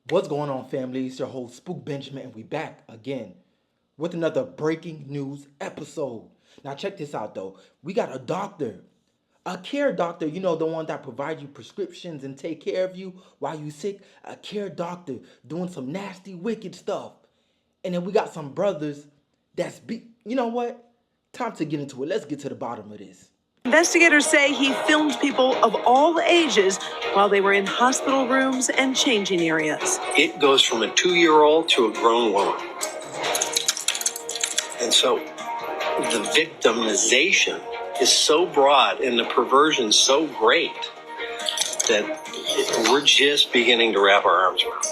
What's going on, family? It's your host, Spook Benjamin, and we back again with another breaking news episode. Now, check this out, though. We got a doctor, a care doctor, the one that provides you prescriptions and take care of you while you sick. A care doctor doing some nasty, wicked stuff. And then we got some brothers you know what? Time to get into it. Let's get to the bottom of this. Investigators say he filmed people of all ages while they were in hospital rooms and changing areas. It goes from a 2-year-old to a grown woman. And so the victimization is so broad and the perversion so great that we're just beginning to wrap our arms around.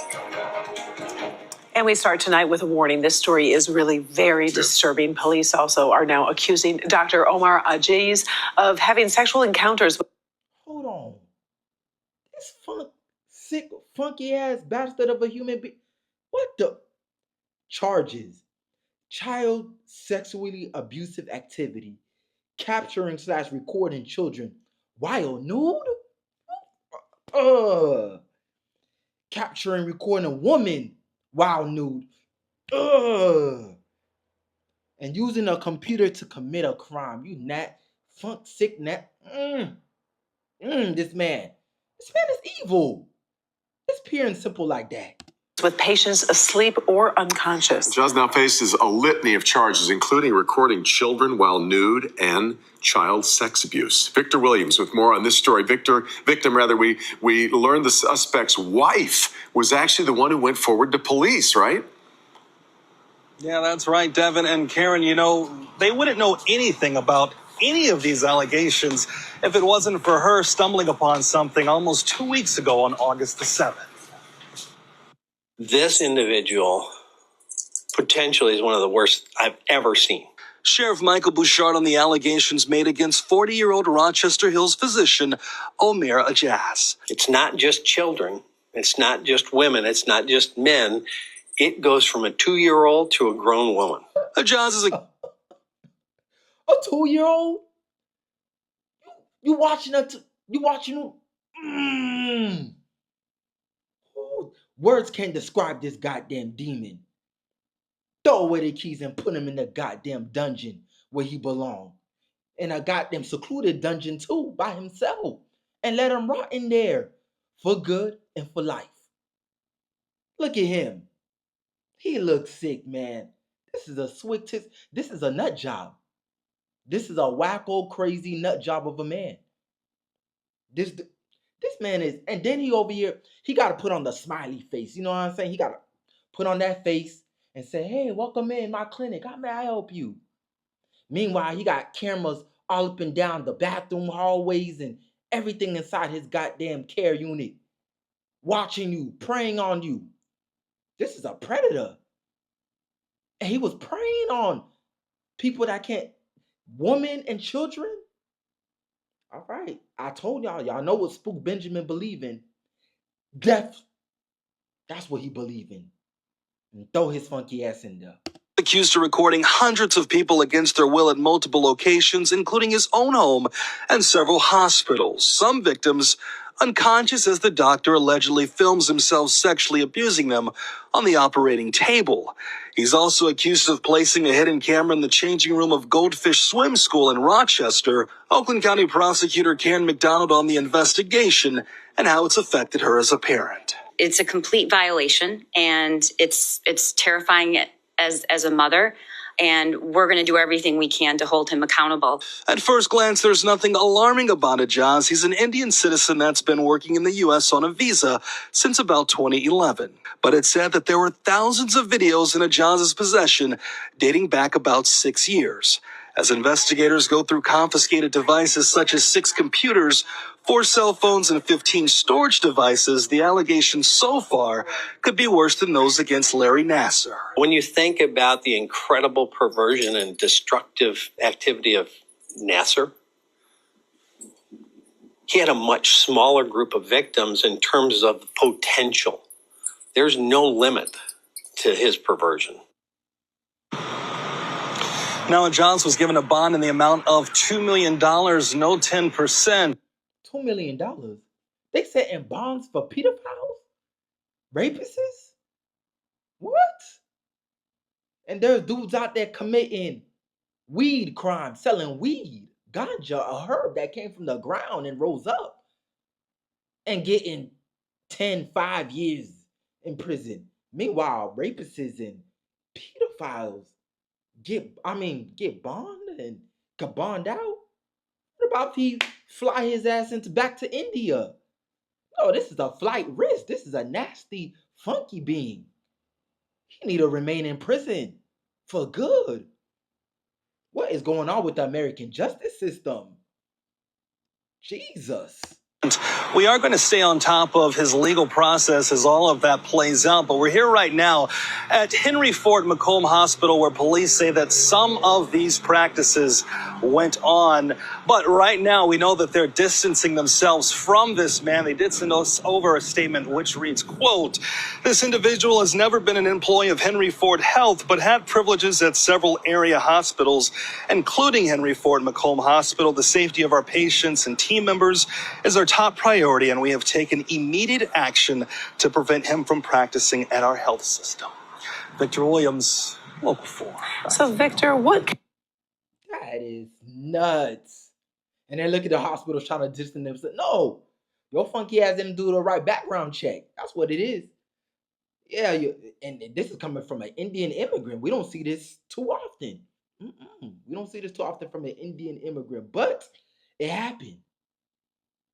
And we start tonight with a warning. This story is really very disturbing. Police also are now accusing Dr. Omar Ajiz of having sexual encounters with... Hold on. This sick, funky ass bastard of a human being. What the? Charges: child sexually abusive activity, capturing/recording children while nude, capturing, recording a woman while nude, and using a computer to commit a crime. You sick. This man is evil. It's pure and simple like that. With patients asleep or unconscious. Jazz now faces a litany of charges, including recording children while nude and child sex abuse. Victor Williams with more on this story. We learned the suspect's wife was actually the one who went forward to police, right? Yeah, that's right, Devin and Karen. They wouldn't know anything about any of these allegations if it wasn't for her stumbling upon something almost 2 weeks ago on August the 7th. This individual potentially is one of the worst I've ever seen. Sheriff Michael Bouchard on the allegations made against 40-year-old Rochester Hills physician Omar Ajiz. It's not just children. It's not just women. It's not just men. It goes from a 2-year-old to a grown woman. Ajiz is a 2-year-old? You watching him? Words can't describe this goddamn demon. Throw away the keys and put him in the goddamn dungeon where he belongs. In a goddamn secluded dungeon too, by himself. And let him rot in there for good and for life. Look at him. He looks sick, man. This is this is a nut job. This is a wacko, crazy nut job of a man. This man is, and then he over here, he got to put on the smiley face. You know what I'm saying? He got to put on that face and say, hey, welcome in my clinic. How may I help you? Meanwhile, he got cameras all up and down the bathroom hallways and everything inside his goddamn care unit, watching you, preying on you. This is a predator. And he was preying on people that can't, women and children. All right, I told y'all know what Spook Benjamin believe in. Death. That's what he believe in. And throw his funky ass in there. Accused of recording hundreds of people against their will at multiple locations, including his own home and several hospitals. Some victims unconscious as the doctor allegedly films himself sexually abusing them on the operating table. He's also accused of placing a hidden camera in the changing room of Goldfish Swim School in Rochester. Oakland County prosecutor Karen McDonald on the investigation and how it's affected her as a parent. It's a complete violation, and it's terrifying as a mother. And we're going to do everything we can to hold him accountable. At first glance, there's nothing alarming about Ajiz. He's an Indian citizen that's been working in the U.S. on a visa since about 2011. But it's said that there were thousands of videos in Ajiz's possession dating back about 6 years. As investigators go through confiscated devices such as 6 computers, 4 cell phones, and 15 storage devices, the allegations so far could be worse than those against Larry Nassar. When you think about the incredible perversion and destructive activity of Nassar, he had a much smaller group of victims in terms of potential. There's no limit to his perversion. Now, Ajiz was given a bond in the amount of $2 million, no 10%. $2 million? They set in bonds for pedophiles? Rapists? What? And there's dudes out there committing weed crimes, selling weed, ganja, a herb that came from the ground and rose up, and getting 5 years in prison. Meanwhile, rapists and pedophiles get bond and get bond out. What about if he fly his ass back to India? No, this is a flight risk. This is a nasty, funky being. He need to remain in prison for good. What is going on with the American justice system? Jesus. We are going to stay on top of his legal process as all of that plays out, but we're here right now at Henry Ford Macomb Hospital, where police say that some of these practices went on. But right now, we know that they're distancing themselves from this man. They did send us over a statement which reads, quote, "This individual has never been an employee of Henry Ford Health, but had privileges at several area hospitals, including Henry Ford Macomb Hospital. The safety of our patients and team members is our top priority, and we have taken immediate action to prevent him from practicing at our health system." Victor Williams, Local 4. So, Victor, what? That is nuts. And then look at the hospitals trying to distance themselves. No, your funky ass didn't do the right background check. That's what it is. Yeah, and this is coming from an Indian immigrant. We don't see this too often. We don't see this too often from an Indian immigrant, but it happened.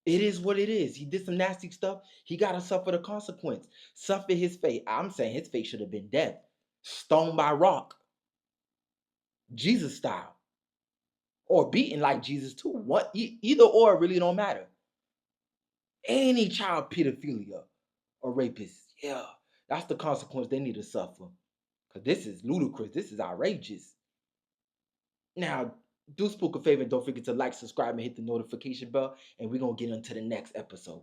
It is what it is. He did some nasty stuff. He got to suffer the consequence. Suffer his fate. I'm saying his fate should have been death. Stoned by rock. Jesus style. Or beaten like Jesus too. Either or really don't matter. Any child pedophilia or rapist, yeah, that's the consequence they need to suffer. Because this is ludicrous. This is outrageous. Now, do Spook a favor and don't forget to like, subscribe, and hit the notification bell. And we're going to get into the next episode.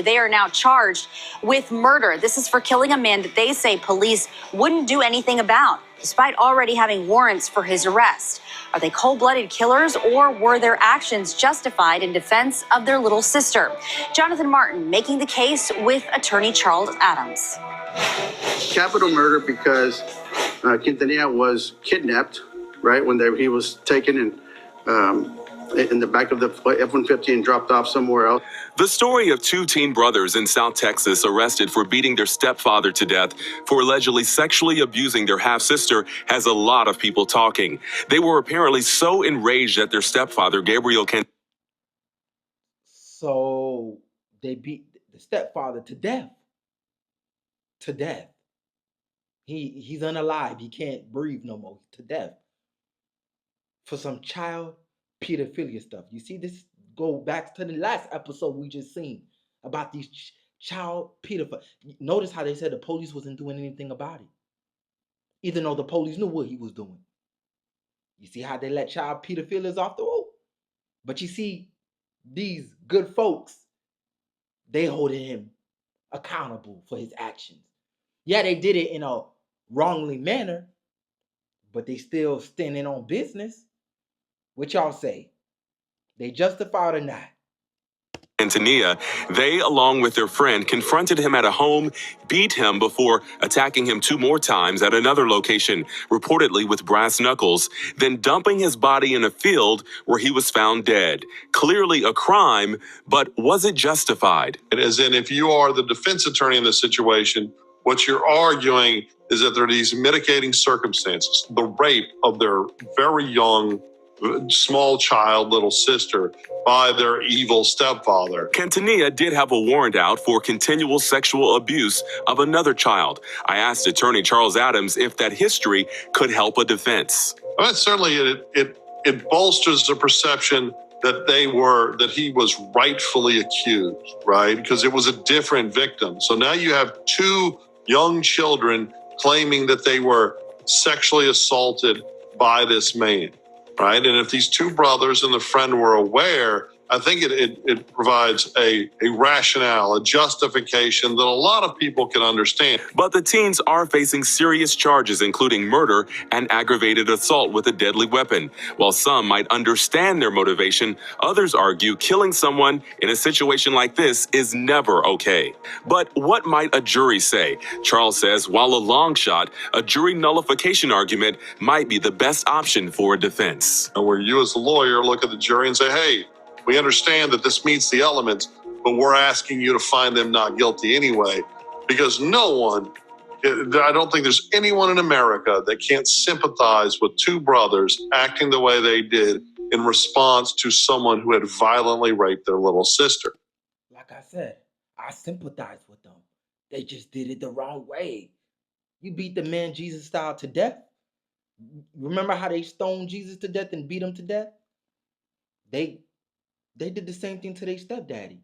They are now charged with murder. This is for killing a man that they say police wouldn't do anything about, despite already having warrants for his arrest. Are they cold-blooded killers, or were their actions justified in defense of their little sister? Jonathan Martin making the case with attorney Charles Adams. Capital murder because Quintanilla was kidnapped, right, when he was taken in the back of the F-150 and dropped off somewhere else. The story of two teen brothers in South Texas arrested for beating their stepfather to death for allegedly sexually abusing their half-sister has a lot of people talking. They were apparently so enraged at their stepfather, Gabriel Can. So they beat the stepfather to death. To death. He's unalive. He can't breathe no more. To death. For some child pedophilia stuff. You see, this go back to the last episode we just seen about these child pedophiles. Notice how they said the police wasn't doing anything about it, even though the police knew what he was doing. You see how they let child pedophilias off the road? But you see, these good folks, they holding him accountable for his actions. Yeah, they did it in a wrongly manner, but they still standing on business. What y'all say? They justified or not? Quintanilla, they, along with their friend, confronted him at a home, beat him before attacking him 2 more times at another location, reportedly with brass knuckles, then dumping his body in a field where he was found dead. Clearly a crime, but was it justified? As in, if you are the defense attorney in this situation, what you're arguing is that there are these mitigating circumstances, the rape of their very young, small child, little sister, by their evil stepfather. Quintanilla did have a warrant out for continual sexual abuse of another child. I asked attorney Charles Adams if that history could help a defense. I mean, certainly it bolsters the perception that he was rightfully accused, right? Because it was a different victim. So now you have 2 young children claiming that they were sexually assaulted by this man. Right. And if these 2 brothers and the friend were aware I think it provides a rationale, a justification that a lot of people can understand. But the teens are facing serious charges, including murder and aggravated assault with a deadly weapon. While some might understand their motivation, others argue killing someone in a situation like this is never okay. But what might a jury say? Charles says while a long shot, a jury nullification argument might be the best option for a defense. Where you as a lawyer look at the jury and say, hey, we understand that this meets the elements, but we're asking you to find them not guilty anyway, because no one, I don't think there's anyone in America that can't sympathize with two brothers acting the way they did in response to someone who had violently raped their little sister. Like I said, I sympathize with them. They just did it the wrong way. You beat the man Jesus style to death. Remember how they stoned Jesus to death and beat him to death? They did the same thing to their stepdaddy.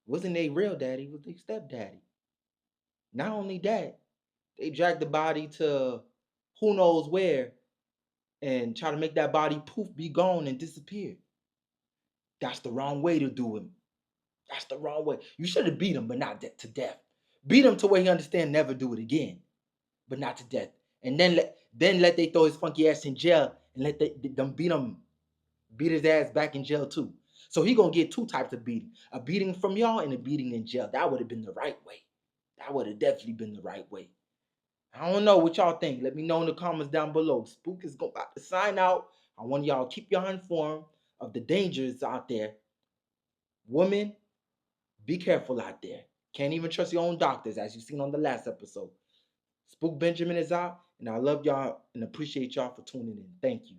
Wasn't their real daddy, it was their stepdaddy. Not only that, they dragged the body to who knows where and try to make that body poof, be gone and disappear. That's the wrong way to do him. That's the wrong way. You should have beat him, but not to death. Beat him to where he understand never do it again, but not to death. And then let they throw his funky ass in jail and let them beat his ass back in jail too. So he gonna get two types of beating. A beating from y'all and a beating in jail. That would have been the right way. That would have definitely been the right way. I don't know what y'all think. Let me know in the comments down below. Spook is about to sign out. I want y'all to keep y'all informed of the dangers out there. Women, be careful out there. Can't even trust your own doctors, as you've seen on the last episode. Spook Benjamin is out, and I love y'all and appreciate y'all for tuning in. Thank you.